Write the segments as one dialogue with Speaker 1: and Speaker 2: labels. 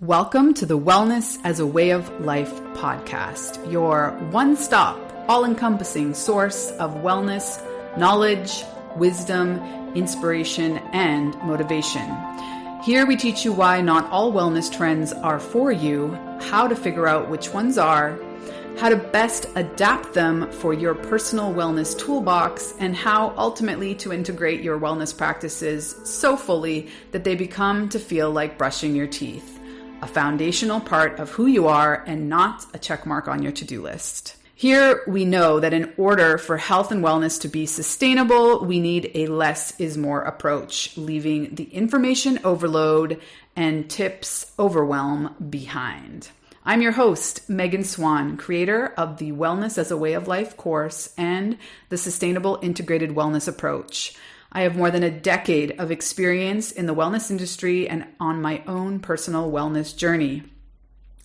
Speaker 1: Welcome to the Wellness as a Way of Life podcast, your one-stop, all-encompassing source of wellness, knowledge, wisdom, inspiration, and motivation. Here we teach you why not all wellness trends are for you, how to figure out which ones are, how to best adapt them for your personal wellness toolbox, and how ultimately to integrate your wellness practices so fully that they become to feel like brushing your teeth. A foundational part of who you are and not a check mark on your to-do list. Here we know that in order for health and wellness to be sustainable, we need a less is more approach, leaving the information overload and tips overwhelm behind. I'm your host, Megan Swan, creator of the Wellness as a Way of Life course and the Sustainable Integrated Wellness Approach. I have more than a decade of experience in the wellness industry and on my own personal wellness journey,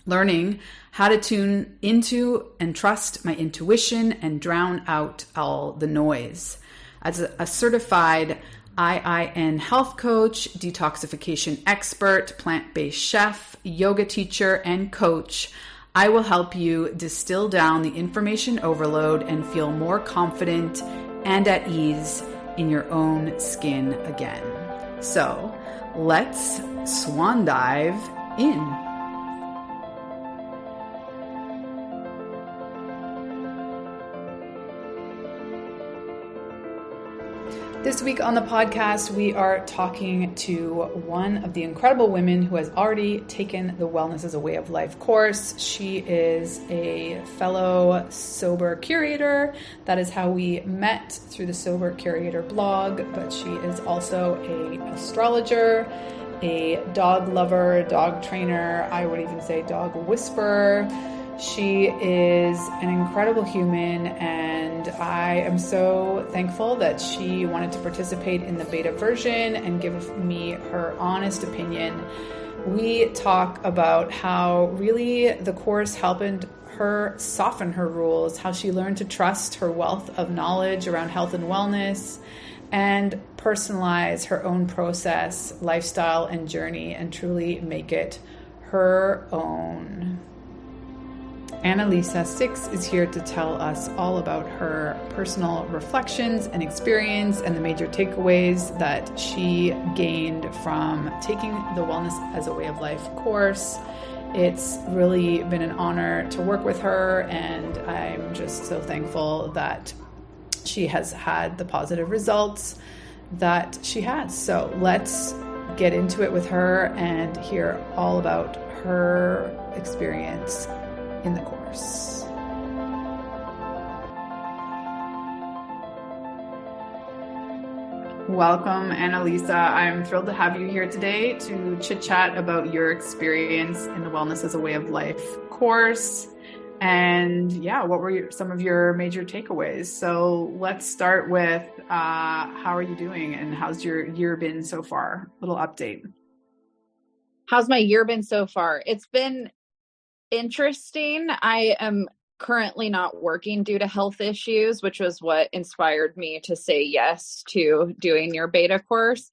Speaker 1: learning how to tune into and trust my intuition and drown out all the noise. As a certified IIN health coach, detoxification expert, plant-based chef, yoga teacher, and coach, I will help you distill down the information overload and feel more confident and at ease in your own skin again. So let's swan dive in. This week on the podcast, we are talking to one of the incredible women who has already taken the Wellness as a Way of Life course. She is a fellow sober curator. That is how we met, through the Sober Curator blog, but she is also an astrologer, a dog lover, dog trainer, I would even say dog whisperer. She is an incredible human, and I am so thankful that she wanted to participate in the beta version and give me her honest opinion. We talk about how really the course helped her soften her rules, how she learned to trust her wealth of knowledge around health and wellness, and personalize her own process, lifestyle, and journey, and truly make it her own. Analisa Six is here to tell us all about her personal reflections and experience and the major takeaways that she gained from taking the Wellness as a Way of Life course. It's really been an honor to work with her, and I'm just so thankful that she has had the positive results that she has. So let's get into it with her and hear all about her experience in the course. Welcome, Analisa. I'm thrilled to have you here today to chit-chat about your experience in the Wellness as a Way of Life course. And what were some of your major takeaways? So let's start with how are you doing and how's your year been so far? Little update.
Speaker 2: How's my year been so far? It's been interesting. I am currently not working due to health issues, which was what inspired me to say yes to doing your beta course.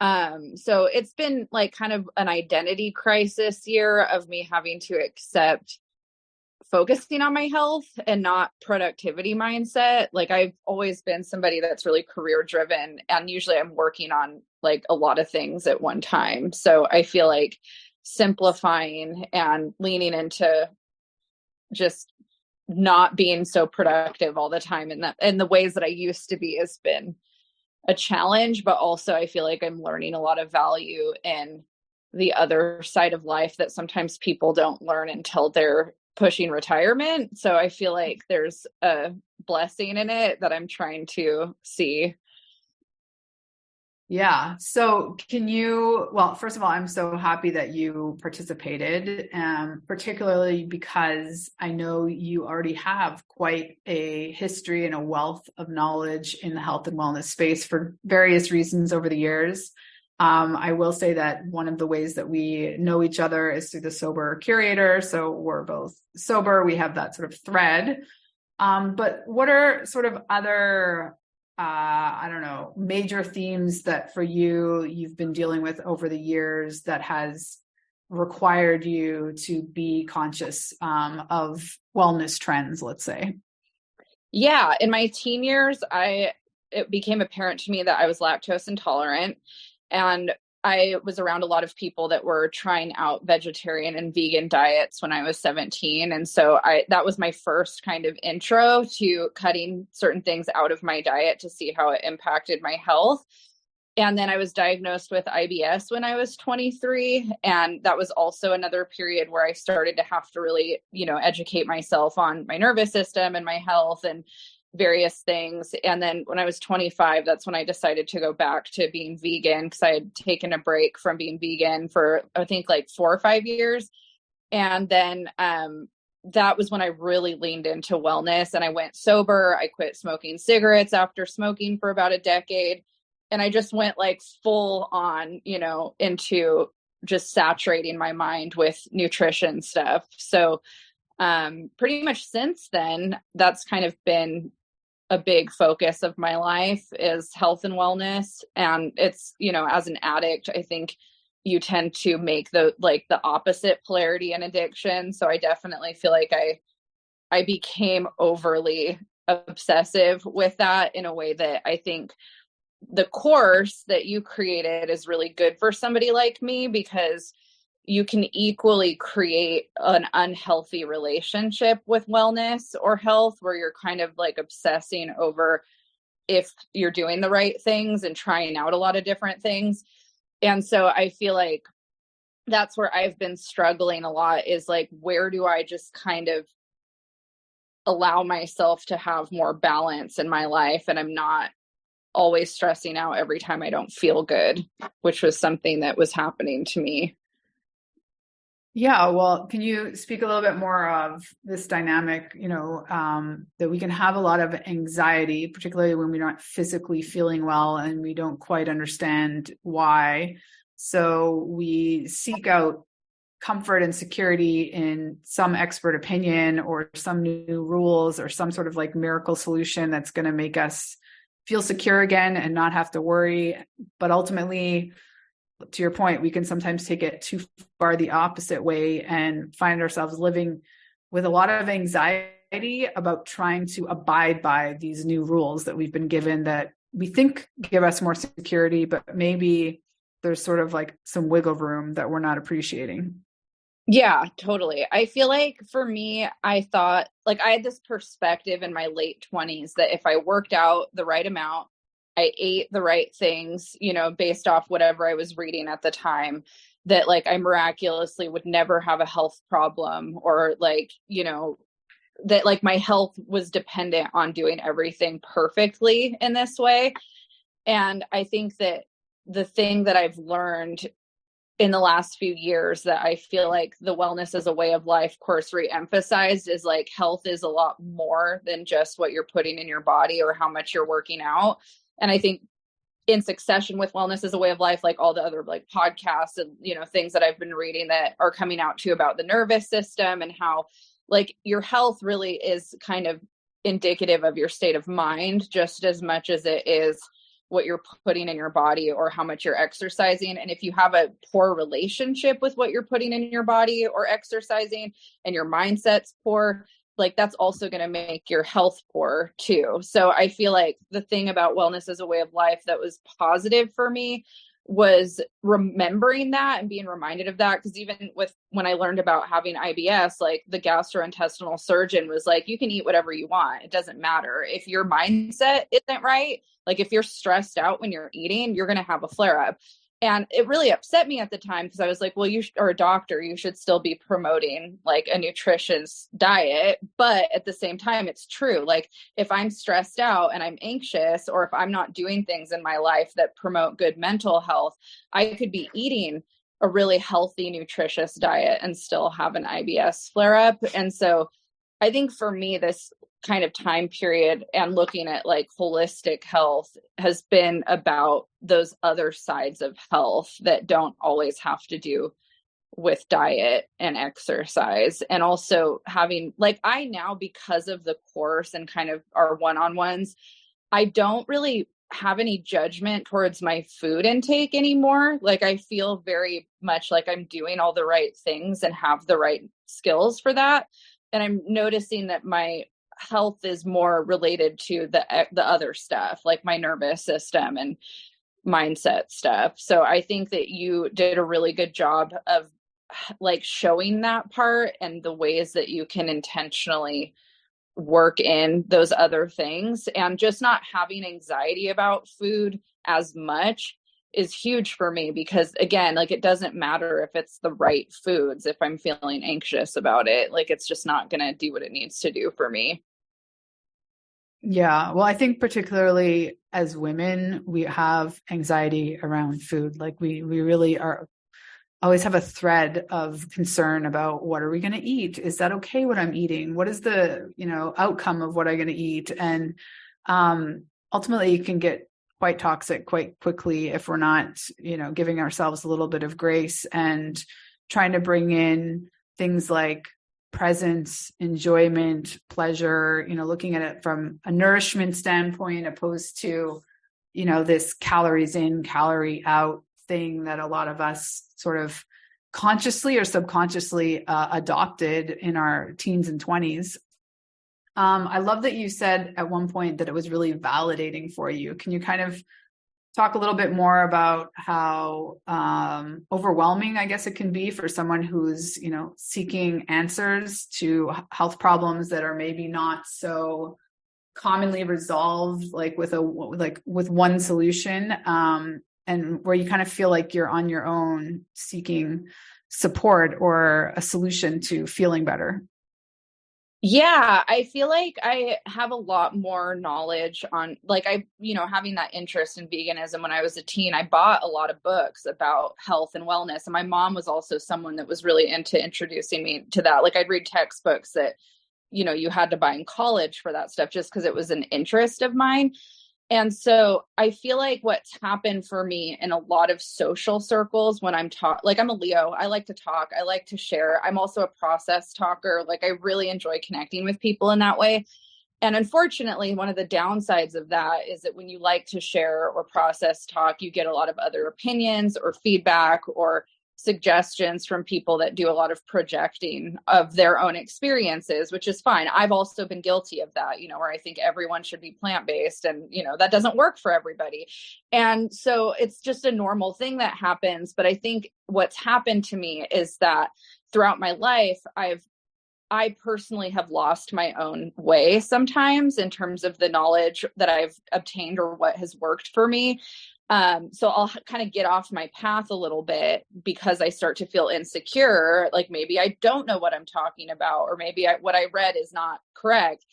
Speaker 2: So it's been like kind of an identity crisis year of me having to accept focusing on my health and not productivity mindset. Like, I've always been somebody that's really career driven, and usually I'm working on like a lot of things at one time. So I feel like simplifying and leaning into just not being so productive all the time in the ways that I used to be has been a challenge, but also I feel like I'm learning a lot of value in the other side of life that sometimes people don't learn until they're pushing retirement. So I feel like there's a blessing in it that I'm trying to see.
Speaker 1: Yeah. So first of all, I'm so happy that you participated, particularly because I know you already have quite a history and a wealth of knowledge in the health and wellness space for various reasons over the years. I will say that one of the ways that we know each other is through the Sober Curator. So we're both sober. We have that sort of thread. But what are sort of other major themes that for you've been dealing with over the years that has required you to be conscious of wellness trends, let's say?
Speaker 2: Yeah. In my teen years, it became apparent to me that I was lactose intolerant, and I was around a lot of people that were trying out vegetarian and vegan diets when I was 17. And so that was my first kind of intro to cutting certain things out of my diet to see how it impacted my health. And then I was diagnosed with IBS when I was 23. And that was also another period where I started to have to really, educate myself on my nervous system and my health and various things. And then when I was 25, that's when I decided to go back to being vegan, because I had taken a break from being vegan for, I think, like 4 or 5 years. And then that was when I really leaned into wellness, and I went sober. I quit smoking cigarettes after smoking for about a decade. And I just went like full on, into just saturating my mind with nutrition stuff. So pretty much since then, that's kind of been a big focus of my life, is health and wellness. And it's, as an addict, I think you tend to make the opposite polarity in addiction. So I definitely feel like I became overly obsessive with that in a way that I think the course that you created is really good for somebody like me, because you can equally create an unhealthy relationship with wellness or health, where you're kind of like obsessing over if you're doing the right things and trying out a lot of different things. And so I feel like that's where I've been struggling a lot, is like, where do I just kind of allow myself to have more balance in my life, and I'm not always stressing out every time I don't feel good, which was something that was happening to me.
Speaker 1: Yeah, well, can you speak a little bit more of this dynamic, that we can have a lot of anxiety, particularly when we're not physically feeling well and we don't quite understand why. So we seek out comfort and security in some expert opinion or some new rules or some sort of like miracle solution that's going to make us feel secure again and not have to worry. But ultimately, to your point, we can sometimes take it too far the opposite way and find ourselves living with a lot of anxiety about trying to abide by these new rules that we've been given that we think give us more security, but maybe there's sort of like some wiggle room that we're not appreciating.
Speaker 2: Yeah, totally. I feel like for me, I thought, like, I had this perspective in my late 20s that if I worked out the right amount, I ate the right things, based off whatever I was reading at the time, that like I miraculously would never have a health problem, or like, that like my health was dependent on doing everything perfectly in this way. And I think that the thing that I've learned in the last few years that I feel like the wellness as a way of life course re-emphasized is like, health is a lot more than just what you're putting in your body or how much you're working out. And I think in succession with wellness as a way of life, like all the other like podcasts and, things that I've been reading that are coming out too about the nervous system and how like your health really is kind of indicative of your state of mind just as much as it is what you're putting in your body or how much you're exercising. And if you have a poor relationship with what you're putting in your body or exercising, and your mindset's poor, like that's also going to make your health poor too. So I feel like the thing about wellness as a way of life that was positive for me was remembering that and being reminded of that. Because even with when I learned about having IBS, like the gastrointestinal surgeon was like, you can eat whatever you want. It doesn't matter. If your mindset isn't right, like if you're stressed out when you're eating, you're going to have a flare up. And it really upset me at the time, because I was like, well, or a doctor, you should still be promoting like a nutritious diet. But at the same time, it's true. Like if I'm stressed out and I'm anxious, or if I'm not doing things in my life that promote good mental health, I could be eating a really healthy, nutritious diet and still have an IBS flare up. And so I think for me, this kind of time period and looking at like holistic health has been about those other sides of health that don't always have to do with diet and exercise. And also having like, I now, because of the course and kind of our one-on-ones, I don't really have any judgment towards my food intake anymore. Like I feel very much like I'm doing all the right things and have the right skills for that. And I'm noticing that my health is more related to the other stuff, like my nervous system and mindset stuff. So I think that you did a really good job of like showing that part and the ways that you can intentionally work in those other things, and just not having anxiety about food as much is huge for me, because again, like it doesn't matter if it's the right foods. If I'm feeling anxious about it, like it's just not going to do what it needs to do for me.
Speaker 1: Yeah. Well, I think particularly as women, we have anxiety around food. Like we really are always have a thread of concern about what are we going to eat? Is that okay what I'm eating? What is the, outcome of what I'm going to eat? And ultimately it can get quite toxic quite quickly if we're not, giving ourselves a little bit of grace and trying to bring in things like presence, enjoyment, pleasure, looking at it from a nourishment standpoint, opposed to, this calories in, calorie out thing that a lot of us sort of consciously or subconsciously adopted in our teens and 20s. I love that you said at one point that it was really validating for you. Can you kind of talk a little bit more about how overwhelming, I guess, it can be for someone who's, seeking answers to health problems that are maybe not so commonly resolved, like with one solution, and where you kind of feel like you're on your own seeking support or a solution to feeling better?
Speaker 2: Yeah, I feel like I have a lot more knowledge on, like, having that interest in veganism when I was a teen. I bought a lot of books about health and wellness. And my mom was also someone that was really into introducing me to that. Like I'd read textbooks that, you had to buy in college for that stuff just because it was an interest of mine. And so I feel like what's happened for me in a lot of social circles when I'm like I'm a Leo, I like to talk, I like to share. I'm also a process talker. Like I really enjoy connecting with people in that way. And unfortunately, one of the downsides of that is that when you like to share or process talk, you get a lot of other opinions or feedback or suggestions from people that do a lot of projecting of their own experiences, which is fine. I've also been guilty of that, where I think everyone should be plant-based and, that doesn't work for everybody. And so it's just a normal thing that happens. But I think what's happened to me is that throughout my life, I personally have lost my own way sometimes in terms of the knowledge that I've obtained or what has worked for me. So I'll kind of get off my path a little bit because I start to feel insecure. Like maybe I don't know what I'm talking about, or maybe what I read is not correct.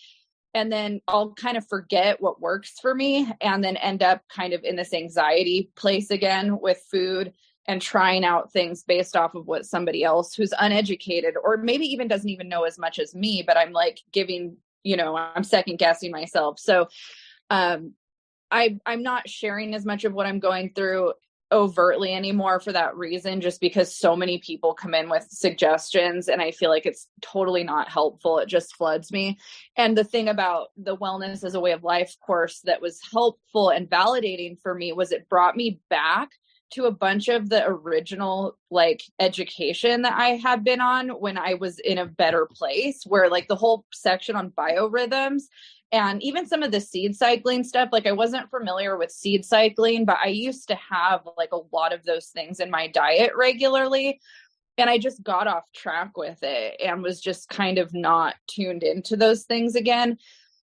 Speaker 2: And then I'll kind of forget what works for me and then end up kind of in this anxiety place again with food and trying out things based off of what somebody else who's uneducated or maybe even doesn't even know as much as me, but I'm like I'm second guessing myself. So, I'm not sharing as much of what I'm going through overtly anymore for that reason, just because so many people come in with suggestions and I feel like it's totally not helpful. It just floods me. And the thing about the Wellness as a Way of Life course that was helpful and validating for me was it brought me back to a bunch of the original like education that I had been on when I was in a better place, where like the whole section on biorhythms and even some of the seed cycling stuff, like I wasn't familiar with seed cycling, but I used to have like a lot of those things in my diet regularly. And I just got off track with it and was just kind of not tuned into those things again.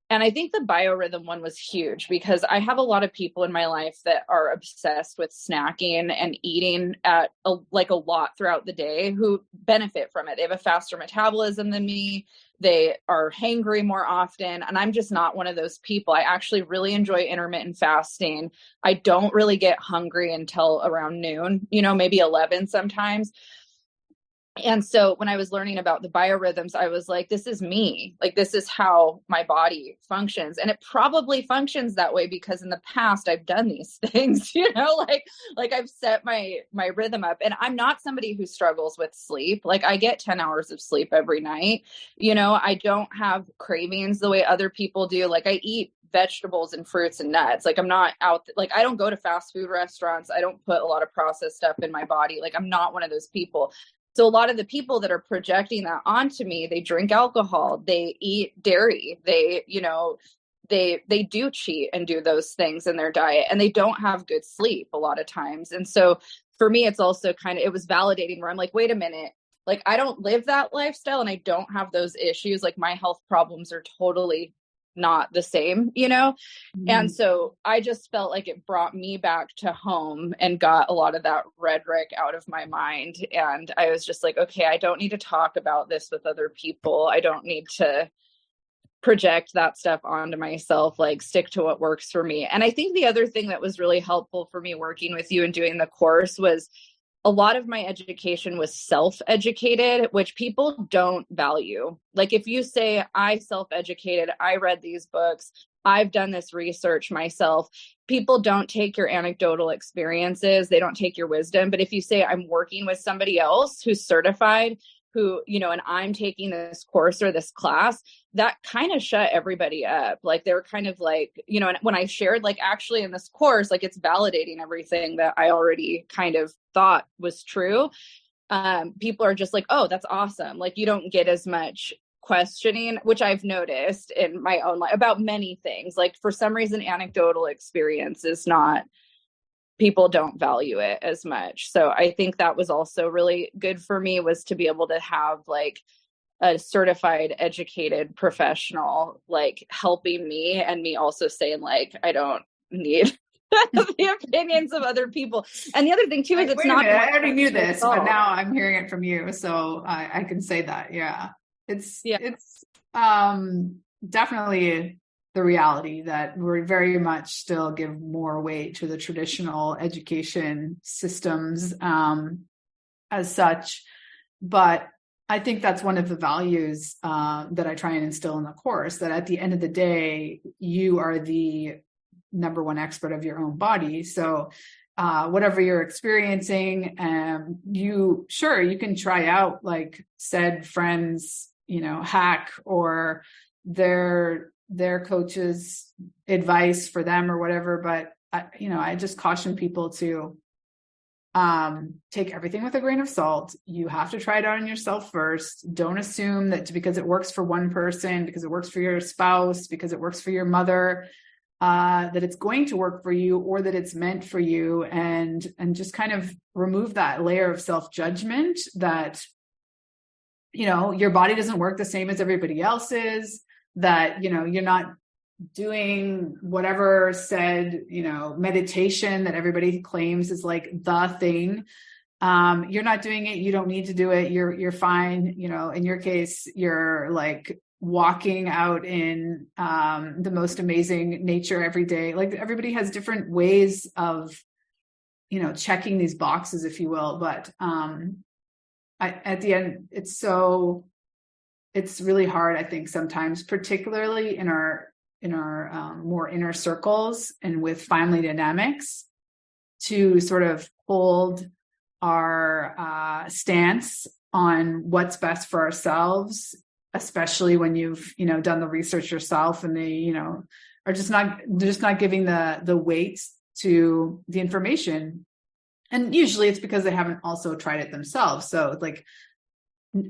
Speaker 2: And I think the biorhythm one was huge because I have a lot of people in my life that are obsessed with snacking and eating at a lot throughout the day who benefit from it. They have a faster metabolism than me. They are hangry more often. And I'm just not one of those people. I actually really enjoy intermittent fasting. I don't really get hungry until around noon, maybe 11 sometimes. And so when I was learning about the biorhythms, I was like, this is me. Like, this is how my body functions. And it probably functions that way because in the past I've done these things, like I've set my rhythm up. And I'm not somebody who struggles with sleep. Like I get 10 hours of sleep every night. I don't have cravings the way other people do. Like I eat vegetables and fruits and nuts. Like I'm not out, like I don't go to fast food restaurants. I don't put a lot of processed stuff in my body. Like I'm not one of those people. So a lot of the people that are projecting that onto me, they drink alcohol, they eat dairy, they, you know, they do cheat and do those things in their diet, and they don't have good sleep a lot of times. And so for me, it's also kind of, it was validating where I'm like, wait a minute, like I don't live that lifestyle and I don't have those issues. Like my health problems are totally not the same, you know? Mm-hmm. And so I just felt like it brought me back to home and got a lot of that rhetoric out of my mind. And I was just like, okay, I don't need to talk about this with other people. I don't need to project that stuff onto myself, like stick to what works for me. And I think the other thing that was really helpful for me working with you and doing the course was a lot of my education was self-educated, which people don't value. Like if you say, I self-educated, I read these books, I've done this research myself, people don't take your anecdotal experiences, they don't take your wisdom. But if you say, I'm working with somebody else who's certified, who, you know, and I'm taking this course or this class, that kind of shut everybody up. Like they were kind of like, you know, and when I shared, like actually in this course, like it's validating everything that I already kind of thought was true. People are just like, oh, that's awesome. Like you don't get as much questioning, which I've noticed in my own life about many things. Like for some reason, anecdotal experience is not, people don't value it as much. So I think that was also really good for me, was to be able to have like a certified, educated professional, like helping me, and me also saying like, I don't need the opinions of other people. And the other thing too, is it's not,
Speaker 1: I already knew this, but now I'm hearing it from you. So I can say that. Yeah. It's definitely the reality that we're very much still give more weight to the traditional education systems as such. But I think that's one of the values that I try and instill in the course, that at the end of the day, you are the number one expert of your own body. So whatever you're experiencing, you can try out like said friends, you know, hack or their coach's advice for them or whatever. But I just caution people to take everything with a grain of salt. You have to try it out on yourself first. Don't assume that because it works for one person, because it works for your spouse, because it works for your mother, that it's going to work for you or that it's meant for you, and just kind of remove that layer of self-judgment that, you know, your body doesn't work the same as everybody else's, that, you know, you're not doing whatever said, you know, meditation that everybody claims is like the thing. You're not doing it. You don't need to do it. You're fine. You know, in your case, you're like walking out in the most amazing nature every day. Like everybody has different ways of, you know, checking these boxes, if you will. But at the end, it's really hard, I think, sometimes, particularly in our more inner circles and with family dynamics, to sort of hold our stance on what's best for ourselves, especially when you've, you know, done the research yourself and they, you know, are just not giving the weight to the information. And usually it's because they haven't also tried it themselves. So like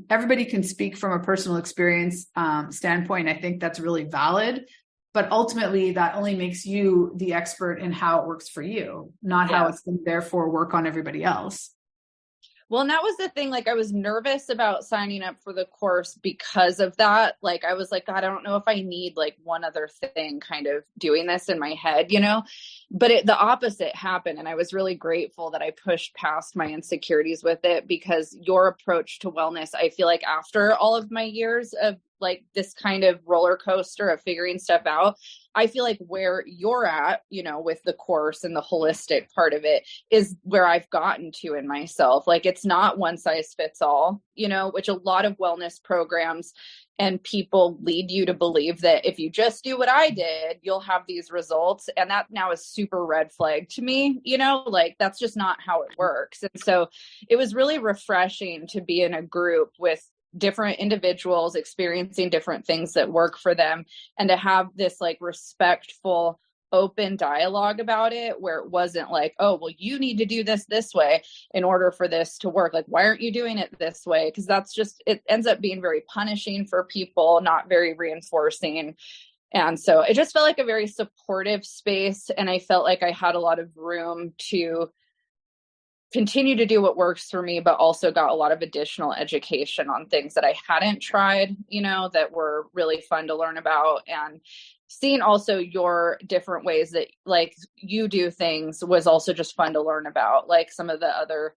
Speaker 1: everybody can speak from a personal experience standpoint. I think that's really valid. But ultimately, that only makes you the expert in how it works for you, not how it's going to therefore work on everybody else.
Speaker 2: Well, and that was the thing, like I was nervous about signing up for the course because of that. Like I was like, God, I don't know if I need like one other thing kind of doing this in my head, you know, but the opposite happened. And I was really grateful that I pushed past my insecurities with it, because your approach to wellness, I feel like after all of my years of like this kind of roller coaster of figuring stuff out, I feel like where you're at, you know, with the course and the holistic part of it is where I've gotten to in myself. Like it's not one size fits all, you know, which a lot of wellness programs and people lead you to believe that if you just do what I did, you'll have these results. And that now is super red flag to me, you know, like that's just not how it works. And so it was really refreshing to be in a group with different individuals experiencing different things that work for them, and to have this like respectful, open dialogue about it, where it wasn't like, oh, well, you need to do this way in order for this to work. Like, why aren't you doing it this way? Because that's just, it ends up being very punishing for people, not very reinforcing. And so it just felt like a very supportive space. And I felt like I had a lot of room to continue to do what works for me, but also got a lot of additional education on things that I hadn't tried, you know, that were really fun to learn about. And seeing also your different ways that like you do things was also just fun to learn about. Like some of the other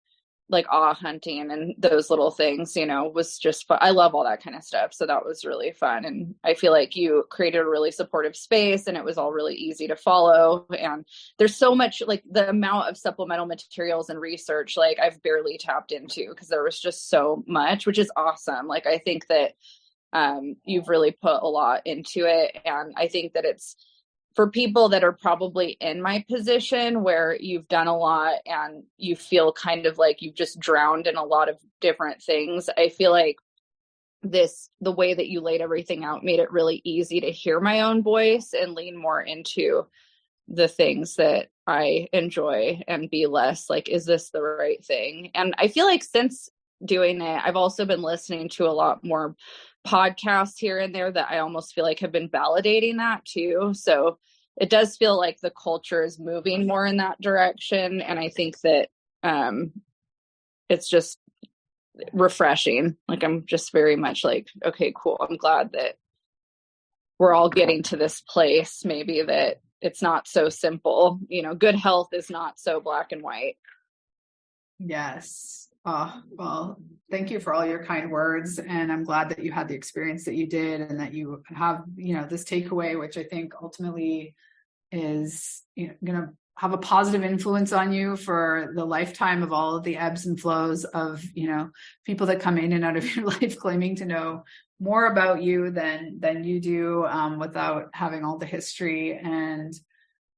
Speaker 2: like hunting and those little things, you know, was just fun. I love all that kind of stuff. So that was really fun. And I feel like you created a really supportive space, and it was all really easy to follow. And there's so much, like the amount of supplemental materials and research, like I've barely tapped into because there was just so much, which is awesome. Like, I think that you've really put a lot into it. And I think that it's for people that are probably in my position where you've done a lot and you feel kind of like you've just drowned in a lot of different things. I feel like the way that you laid everything out made it really easy to hear my own voice and lean more into the things that I enjoy and be less like, is this the right thing? And I feel like since doing it, I've also been listening to a lot more podcasts here and there that I almost feel like have been validating that too. So it does feel like the culture is moving more in that direction. And I think that it's just refreshing. Like, I'm just very much like, okay, cool. I'm glad that we're all getting to this place, maybe that it's not so simple. You know, good health is not so black and white.
Speaker 1: Yes. Oh, well, thank you for all your kind words. And I'm glad that you had the experience that you did, and that you have, you know, this takeaway, which I think ultimately is, you know, going to have a positive influence on you for the lifetime of all of the ebbs and flows of, you know, people that come in and out of your life claiming to know more about you than you do, without having all the history. And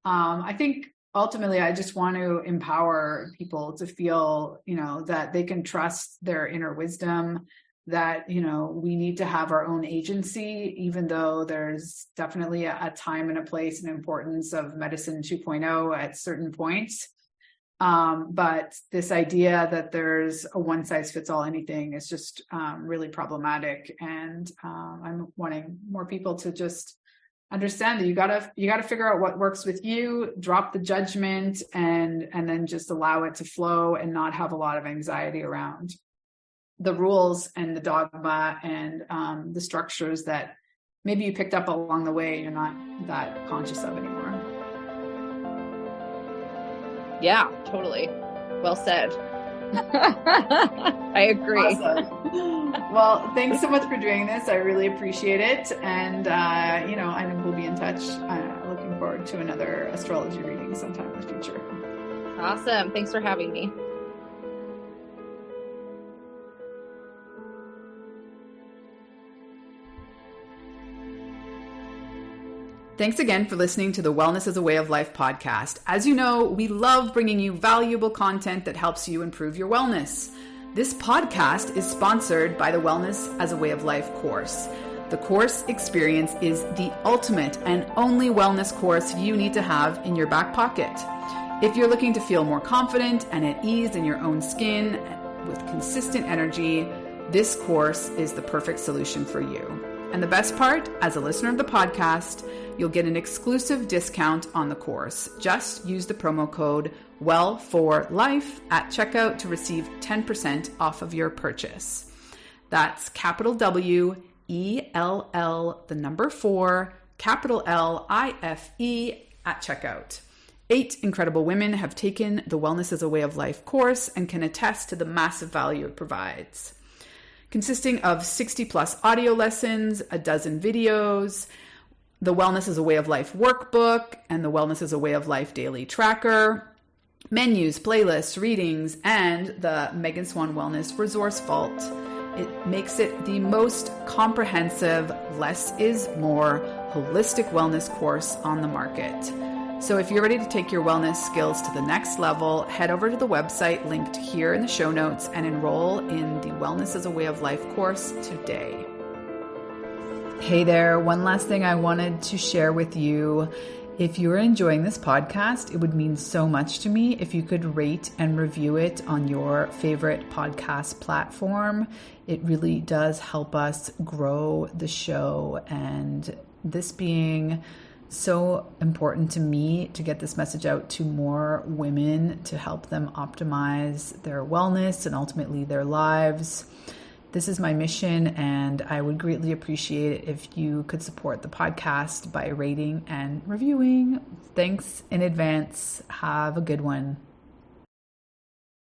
Speaker 1: I think ultimately, I just want to empower people to feel, you know, that they can trust their inner wisdom, that, you know, we need to have our own agency, even though there's definitely a time and a place and importance of medicine 2.0 at certain points. But this idea that there's a one size fits all anything is just really problematic. And I'm wanting more people to just understand that you gotta figure out what works with you, drop the judgment, and then just allow it to flow, and not have a lot of anxiety around the rules and the dogma and the structures that maybe you picked up along the way you're not that conscious of anymore.
Speaker 2: Yeah, totally. Well said. I agree.
Speaker 1: Awesome. Well, thanks so much for doing this. I really appreciate it. And, you know, I think we'll be in touch. Looking forward to another astrology reading sometime in the future.
Speaker 2: Awesome. Thanks for having me.
Speaker 1: Thanks again for listening to the Wellness as a Way of Life podcast. As you know, we love bringing you valuable content that helps you improve your wellness. This podcast is sponsored by the Wellness as a Way of Life course. The course experience is the ultimate and only wellness course you need to have in your back pocket. If you're looking to feel more confident and at ease in your own skin with consistent energy, this course is the perfect solution for you. And the best part, as a listener of the podcast, you'll get an exclusive discount on the course. Just use the promo code WELL4LIFE at checkout to receive 10% off of your purchase. That's capital W, ELL, the number 4, capital LIFE at checkout. 8 incredible women have taken the Wellness as a Way of Life course and can attest to the massive value it provides. Consisting of 60 plus audio lessons, a dozen videos, the Wellness as a Way of Life workbook, and the Wellness as a Way of Life daily tracker, menus, playlists, readings, and the Megan Swan Wellness Resource Vault. It makes it the most comprehensive, less is more, holistic wellness course on the market. So if you're ready to take your wellness skills to the next level, head over to the website linked here in the show notes and enroll in the Wellness as a Way of Life course today. Hey there, one last thing I wanted to share with you. If you're enjoying this podcast, it would mean so much to me if you could rate and review it on your favorite podcast platform. It really does help us grow the show, and this being so important to me to get this message out to more women to help them optimize their wellness and ultimately their lives. This is my mission, and I would greatly appreciate it if you could support the podcast by rating and reviewing. Thanks in advance. Have a good one.